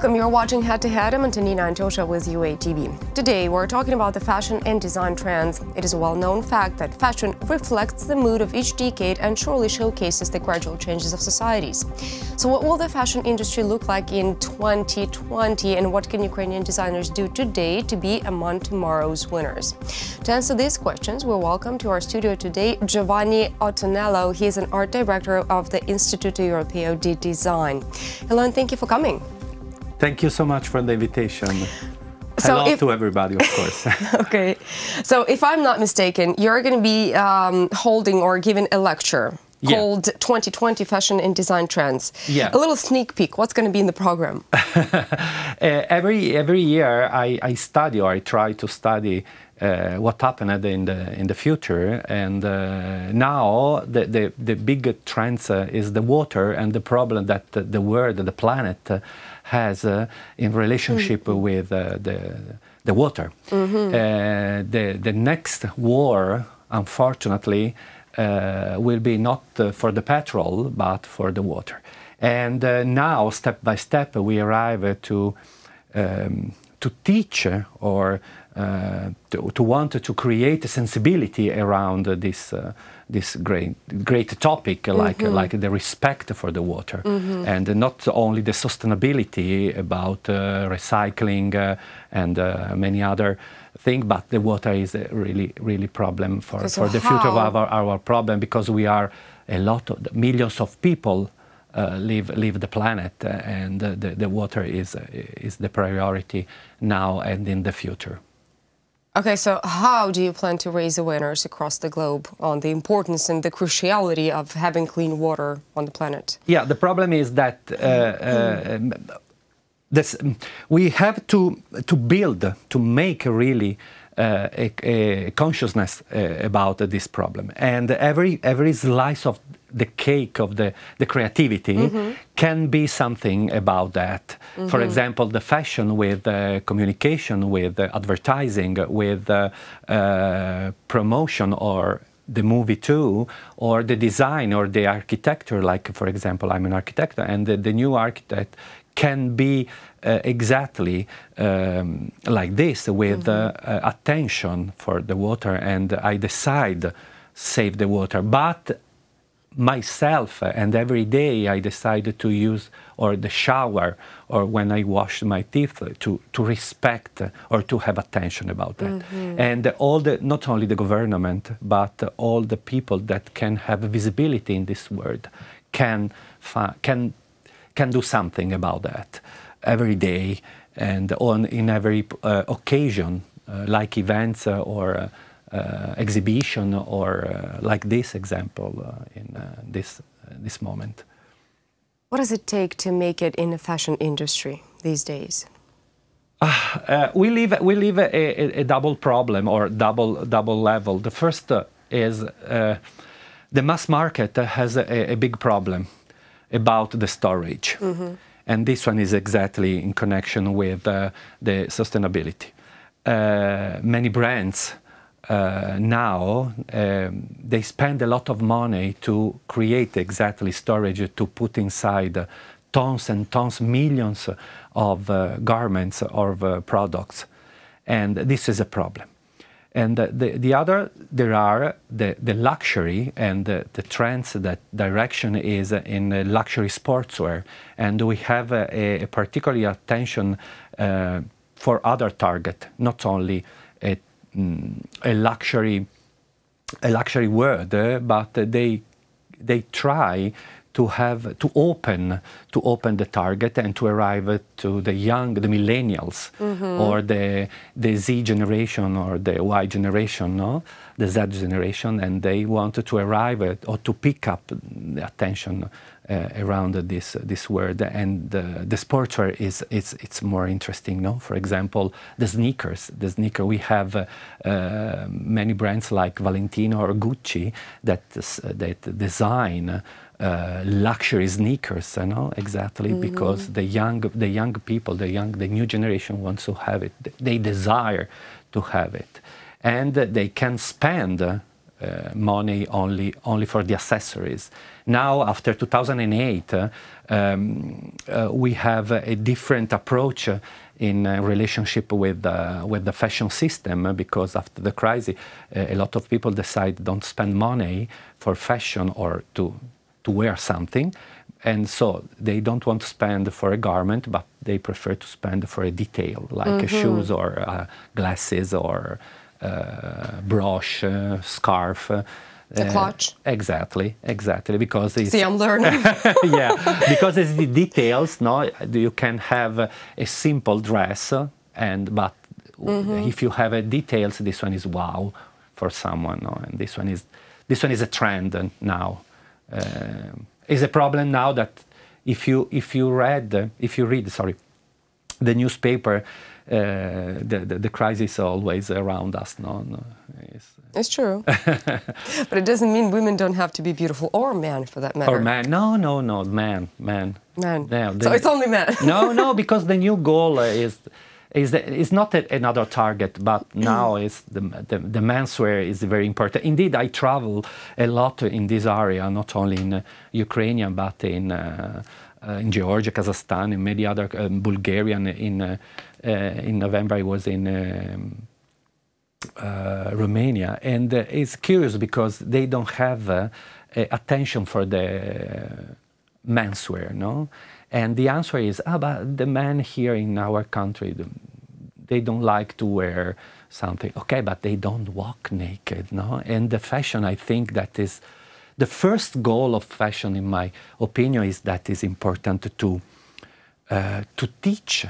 Welcome, you're watching Head to Head. I'm Antonina Antosha with UATV. Today we're talking about the fashion and design trends. It is a well-known fact that fashion reflects the mood of each decade and surely showcases the gradual changes of societies. So what will the fashion industry look like in 2020, and what can Ukrainian designers do today to be among tomorrow's winners? To answer these questions, we welcome to our studio today Giovanni Ottonello. He is an art director of the Istituto Europeo di Design. Hello and thank you for coming. Thank you so much for the invitation. Hello to everybody, of course. Okay. So if I'm not mistaken, you're going to be holding or giving a lecture called 2020 Fashion and Design Trends. Yeah. A little sneak peek. What's going to be in the program? Every year I study, or I try to study what happened in the future, and now the big trends is the water and the problem that the world, the planet has in relationship with the water. The next war, unfortunately, will be not for the petrol but for the water. And now, step by step, we arrive to teach or to want to create a sensibility around this great topic, like the respect for the water, and not only the sustainability about recycling and many other things, but the water is a really problem for the future of our problem, because we are millions of people leave the planet, and the water is the priority now and in the future. Okay, so how do you plan to raise awareness across the globe on the importance and the cruciality of having clean water on the planet? Yeah, the problem is that we have to build, to make really a consciousness about this problem, and every slice of the cake of the creativity can be something about that. For example, the fashion with communication, with advertising, with promotion, or the movie too, or the design or the architecture. Like, for example, I'm an architect, and the new architect can be exactly like this, with attention for the water, and I decide save the water. But myself, and every day I decide to use, or the shower, or when I wash my teeth, to respect or to have attention about that. And not only the government, but all the people that can have visibility in this world can do something about that every day, and in every occasion, like events or exhibition, or like this example in this moment. What does it take to make it in the fashion industry these days? We live a double problem, or double level. The first is the mass market has a big problem about the storage, and this one is exactly in connection with the sustainability. Many brands now they spend a lot of money to create exactly storage, to put inside tons and tons, millions of garments or products, and this is a problem. And the other, there are the luxury, and the trends, that direction is in luxury sportswear, and we have a particular attention for other target, not only a luxury word, but they try to open the target and to arrive to the millennials, or the Z generation, or the Y generation, the Z generation, and they want to arrive or to pick up the attention around this word. And the sportswear it's more interesting, no? For example, the sneakers. We have many brands like Valentino or Gucci that design luxury sneakers, exactly because the young people, the new generation wants to have it. They desire to have it, and they can spend money only for the accessories. Now, after 2008, we have a different approach in relationship with the fashion system, because after the crisis, a lot of people decide don't spend money for fashion or to wear something, and so they don't want to spend for a garment, but they prefer to spend for a detail, like shoes or glasses or brush, scarf. The clutch. Exactly, because it's... See, I'm learning. Yeah, because it's the details, no? You can have a simple dress, but if you have a details, this one is wow for someone, no? And this one is a trend now. Is a problem now that if you read the newspaper, the crisis is always around us. No, it's true. But it doesn't mean women don't have to be beautiful, or men for that matter. Or man? No, man. No, so it's only men. No, because the new goal is not another target, but now is the menswear is very important. Indeed, I travel a lot in this area, not only in Ukraine, but in Georgia, Kazakhstan, and many other, Bulgaria. In November, I was in Romania, and it's curious because they don't have attention for the menswear, no? And the answer is, but the men here in our country, they don't like to wear something. Okay, but they don't walk naked, no? And the fashion, I think that is the first goal of fashion, in my opinion, is that it's important to teach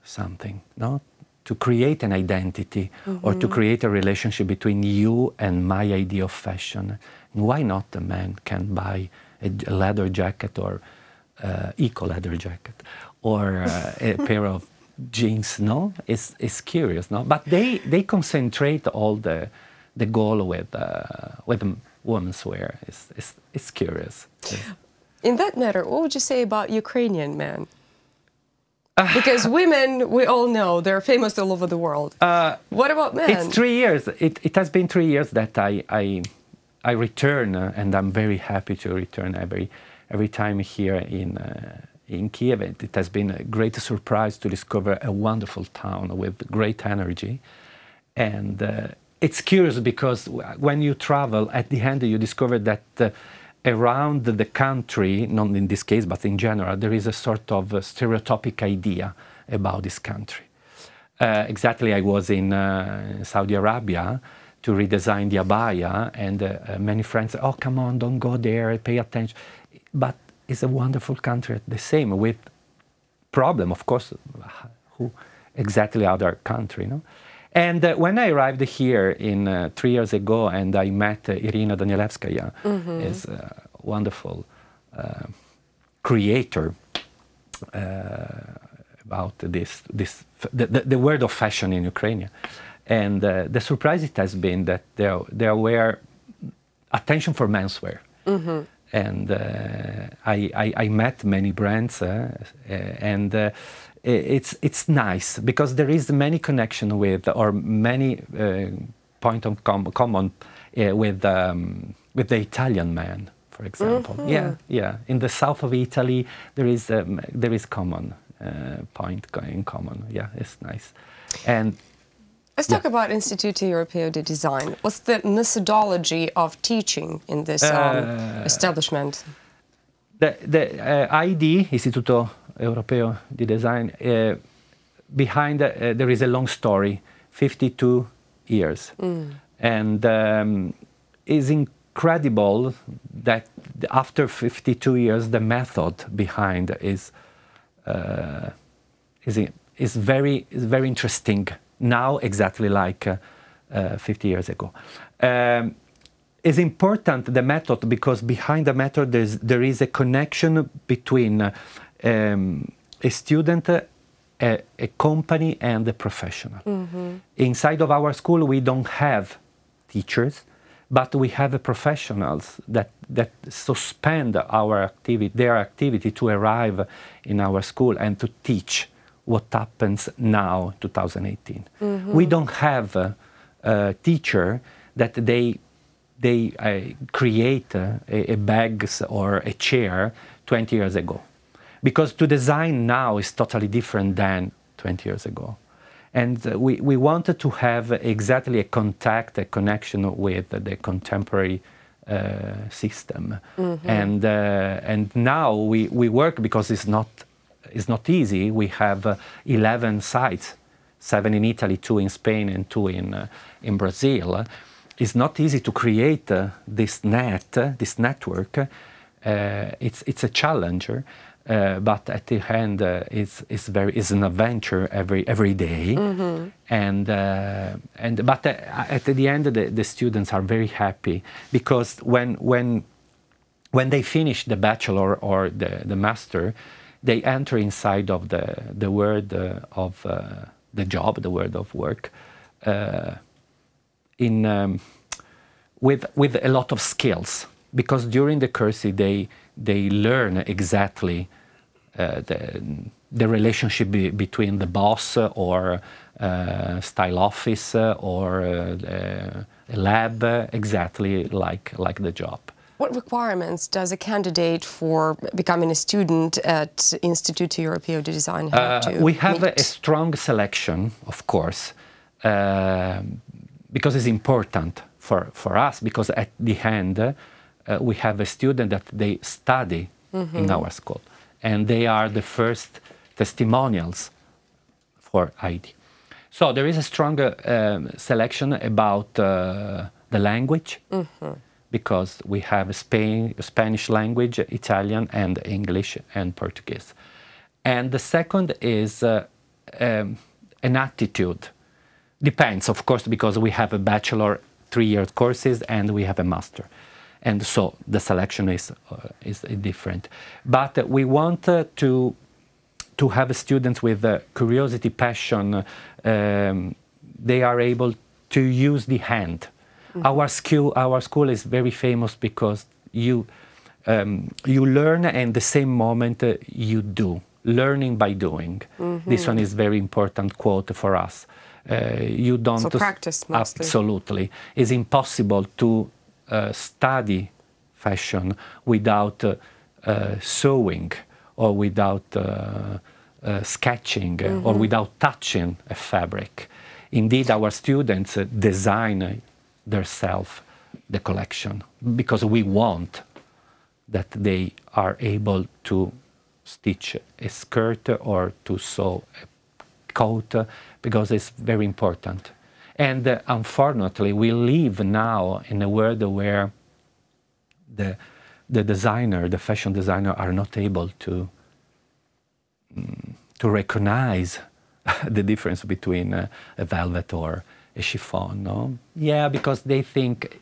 something, no? To create an identity, or to create a relationship between you and my idea of fashion. Why not a man can buy a leather jacket or eco-leather jacket, or a pair of jeans, no? It's curious, no? But they concentrate all the goal with women's wear. It's curious. In that matter, what would you say about Ukrainian men? Because women, we all know, they're famous all over the world. What about men? It's 3 years. It has been 3 years that I return, and I'm very happy to return every time here in Kiev. It has been a great surprise to discover a wonderful town with great energy. And it's curious because when you travel, at the end you discover that around the country, not in this case, but in general, there is a sort of stereotypic idea about this country. Exactly, I was in Saudi Arabia to redesign the abaya, and many friends say, oh, come on, don't go there, pay attention. But it's a wonderful country, the same, with problem, of course, who exactly other country, no? And when I arrived here 3 years ago, and I met Irina Danielevskaya, is a wonderful creator about the world of fashion in Ukraine. And the surprise it has been that there were attention for menswear. And I met many brands, and it's nice because there is many connection with, or many point of common with the Italian man, for example. Yeah. In the south of Italy, there is common point in common. Yeah, it's nice. And let's talk about Istituto Europeo di Design. What's the methodology of teaching in this establishment? The ID, Istituto Europeo di Design, behind there is a long story, 52 years. And it's incredible that after 52 years, the method behind is very interesting. Now, exactly like 50 years ago. It's important, the method, because behind the method there is a connection between a student, a company, and a professional. Inside of our school, we don't have teachers, but we have professionals that suspend their activity to arrive in our school and to teach what happens now, 2018. We don't have a teacher that they create a bags or a chair 20 years ago. Because to design now is totally different than 20 years ago. And we wanted to have exactly a connection with the contemporary system. And now we work, because it's not easy. We have 11 sites, 7 in Italy, 2 in Spain, and 2 in Brazil. It's not easy to create this network. It's a challenge, but at the end, it's an adventure every day. But at the end, the students are very happy, because when they finish the bachelor or the master, they enter inside of the world of the job, the world of work, with a lot of skills, because during the course they learn exactly the relationship between the boss or style office or a lab, exactly like the job. What requirements does a candidate for becoming a student at Istituto Europeo di Design have to We have meet? a strong selection, of course, because it's important for us, because at the end we have a student that they study in our school, and they are the first testimonials for ID. So there is a strong selection about the language, because we have Spanish language, Italian, and English and Portuguese. And the second is an attitude. Depends, of course, because we have a bachelor 3-year courses and we have a master. And so the selection is different. But we want to have students with curiosity, passion. They are able to use the hand. Our school is very famous because you learn, and the same moment you do. Learning by doing. This one is very important quote for us. You don't... So practice mostly. Absolutely. It's impossible to study fashion without sewing or without sketching or without touching a fabric. Indeed, our students design themselves the collection, because we want that they are able to stitch a skirt or to sew a coat, because it's very important. And unfortunately, we live now in a world where the designer, the fashion designer, are not able to recognize the difference between a velvet or a chiffon, no? Yeah, because they think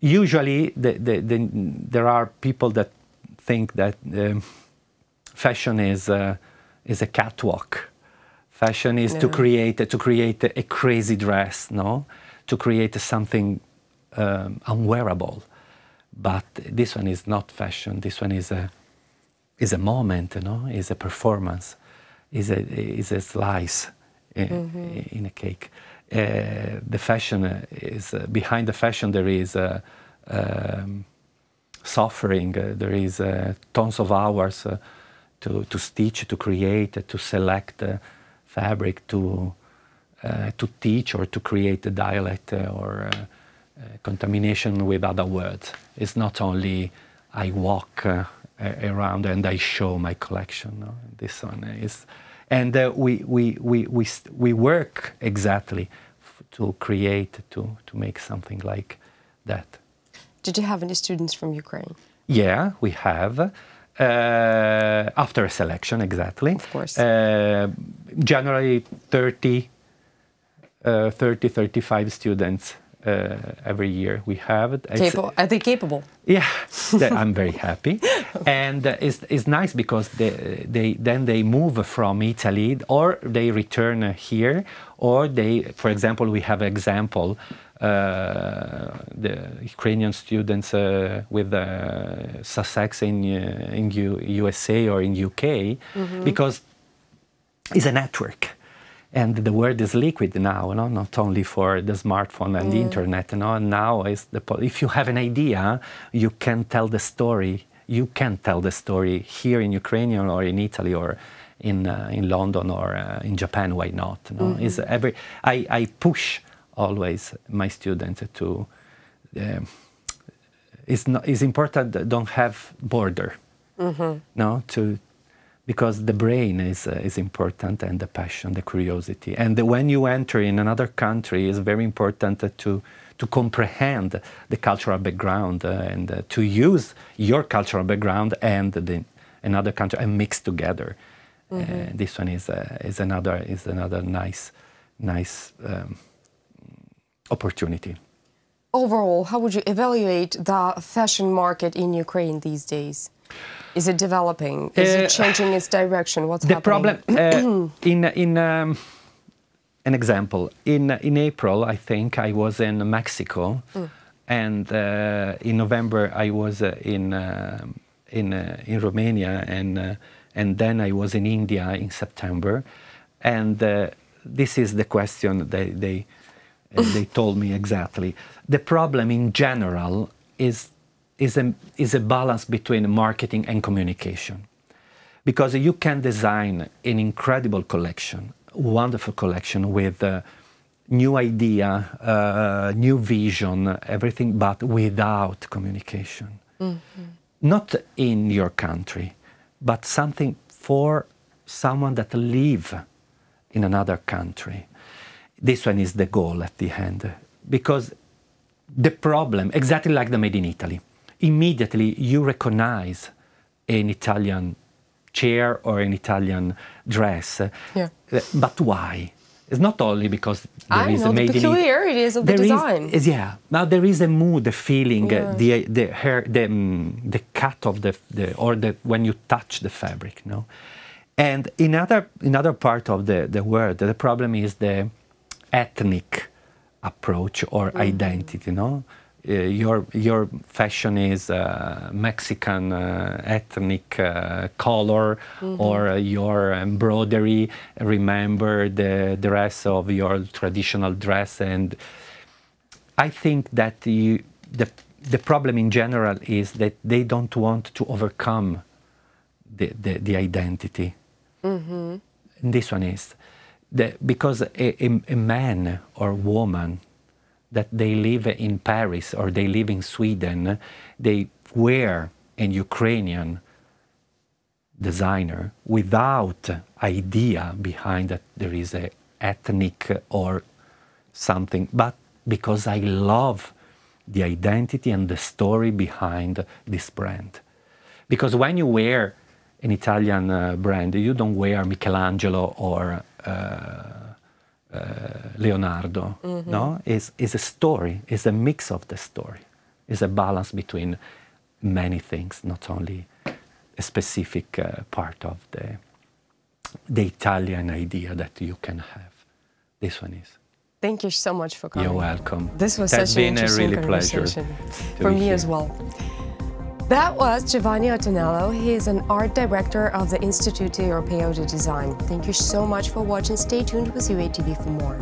usually there are people that think that fashion is a catwalk. Fashion is to create a crazy dress, no? To create something unwearable. But this one is not fashion. This one is a moment, no? Is a performance. Is a slice in a cake. The fashion is behind the fashion. There is suffering. There is tons of hours to stitch, to create, to select fabric, to teach or to create a dialect or contamination with other words. It's not only I walk around and I show my collection. No? This one is, and we work exactly to create, to make something like that. Did you have any students from Ukraine? Yeah, we have. After a selection, exactly. Of course. Generally 35 students every year we have it. Are they capable? Yeah, I'm very happy. And it's nice because they move from Italy, or they return here, or for example, we have example, the Ukrainian students with Sussex in USA or in UK, because it's a network. And the word is liquid now, no? Not only for the smartphone and the internet. No? Now, if you have an idea, you can tell the story. You can tell the story here in Ukrainian or in Italy or in London or in Japan. Why not? No? I push always my students to. It's important that don't have border. No, because the brain is important, and the passion, the curiosity. And when you enter in another country, it's very important to comprehend the cultural background and to use your cultural background and another country and mix together. This one is another nice opportunity. Overall, how would you evaluate the fashion market in Ukraine these days? Is it developing? Is it changing its direction? What's happening? The problem, an example, in April, I think I was in Mexico, and in November I was in Romania, and then I was in India in September, and this is the question they told me exactly. The problem in general is a balance between marketing and communication. Because you can design an incredible collection, wonderful collection with new idea, new vision, everything, but without communication. Not in your country, but something for someone that live in another country. This one is the goal at the end. Because the problem, exactly like the Made in Italy, immediately you recognize an Italian chair or an Italian dress. But why? It's not only because there is a Made in Italy. The peculiarities of the design. Now there is a mood, a feeling, the hair, the cut of when you touch the fabric, no. And in other part of the world, the problem is the ethnic approach or identity, no. Your fashion is Mexican ethnic color, or your embroidery remember the rest of your traditional dress. And I think that the problem in general is that they don't want to overcome the identity. And this one is because a man or woman that they live in Paris or they live in Sweden, they wear an Ukrainian designer without idea behind that there is a ethnic or something, but because I love the identity and the story behind this brand. Because when you wear an Italian brand, you don't wear Michelangelo or Leonardo, no? It's a story, it's a mix of the story. It's a balance between many things, not only a specific part of the Italian idea that you can have. This one is. Thank you so much for coming. You're welcome. This was such an interesting conversation for me as well. That was Giovanni Ottonello. He is an art director of the Istituto Europeo di Design. Thank you so much for watching. Stay tuned with UATV for more.